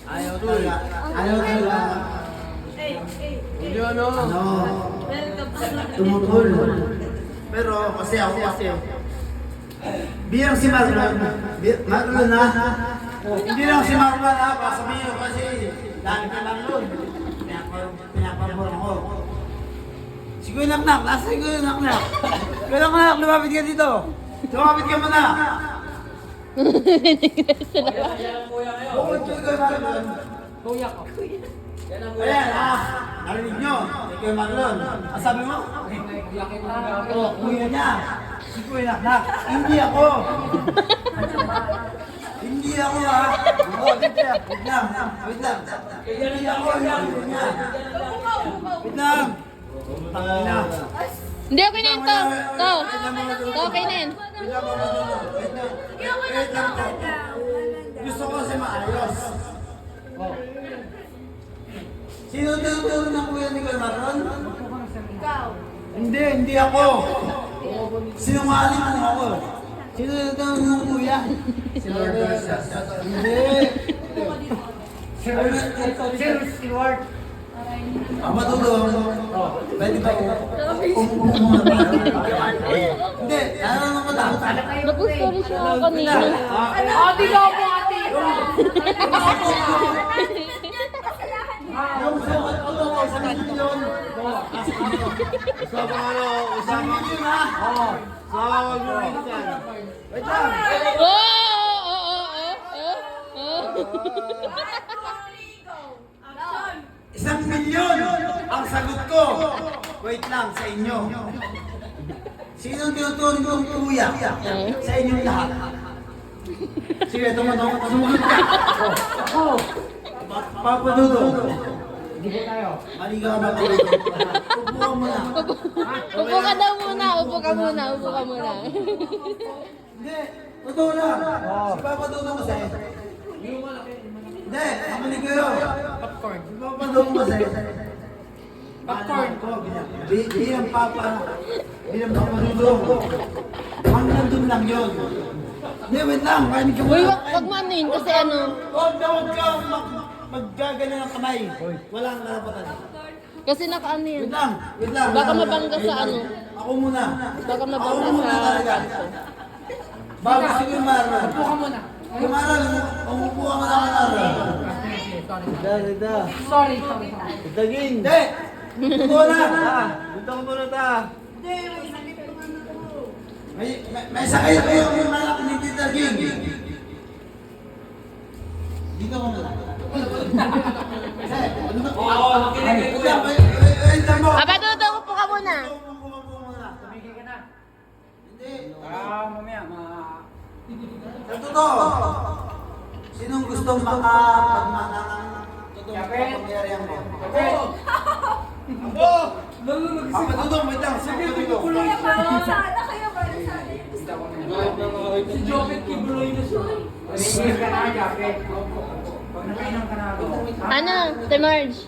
Ayaw talaga. Ayaw talaga. Hindi ano. Tumutol. Pero kasi ako bilang si Marlon na, hindi lang si Marlon ha, pasabihin ko kasi dahil kay Marlon, pinapabor ko. Si Kuya Naknak, nasa si Kuya Naknak. Kuya Naknak, lumapit ka dito. Lumapit ka muna. Bukod ko Kuya Marlon. Kuya ko. Ayan ha, narinig nyo, si Kuya Marlon. Ang sabi mo? Kuya niya. Si Kuya Naknak, hindi ako. Hindi ako ha. Wait lang. Wait lang. Hindi ako. Wait lang. Tangina. Hindi, okay na yun to. To, okay na yun. Wait lang. Wait lang. Gusto ko kasi maayos. Sino tinutulong ng kuya ni Kuya Marlon? Ikaw. Hindi ako. Sinungaling mo ako. Sino tinutulong ng kuya? Si Lord Versus. Hindi. Sir Stewart. Matulong. Pwede ba hindi. Ano ko lang. Nag-story siya kanina. Ate ka po, ate. Yung sukat ko lang sa milyon. Usama yun ha. Sama wag mo minsan. Wait lang. Isang milyon ang sagot ko. Wait lang sa inyo. Sino ang tinuturing kong kuya? Sa inyong lahat. Sige, tumatong. Sumunod ka. Ako. Papadudo. Hindi ko tayo. Mali ka ba? Upo ka muna. Upo ka daw muna, upo ka muna, upo ka muna. Hindi. Totoo lang. Si Papadudo kasi. Hindi. Makinig kayo. Popcorn. Si Papadudo kasi. Popcorn. Bilang Papadudo. Hanggang dun lang yun. Hindi, wait lang. Makinig ka muna. Uy, wag mo ano yun kasi ano. Huwag ka maggagana ng kamay. Walang karapatan. Kasi nakaano yun. Wait lang. Baka mabangga sa ano. Ako muna. Baka Ako mabangga muna sa talaga. kanso. Bago si Kumaran. Upo ka muna. Kumaran, umupo ka muna Kumaran. Sorry. Daging. Hindi. Ito na. Dito ko muna ta. May sakay ko yung malaki ni Tita Ging. Dito ko muna. Papadudo, upo ka muna. Tumigil ka na. Hindi. Mamaya, Sa totoo, sinong gustong makapagmana ng totoong kapangyarihan mo? Ako! Papadudong, wait lang. Sana kayo ba? si Joket Kibuloy na siya. Tumigil ka na, Joket. Pag nakainom ka na ako. Ano, Te Marge?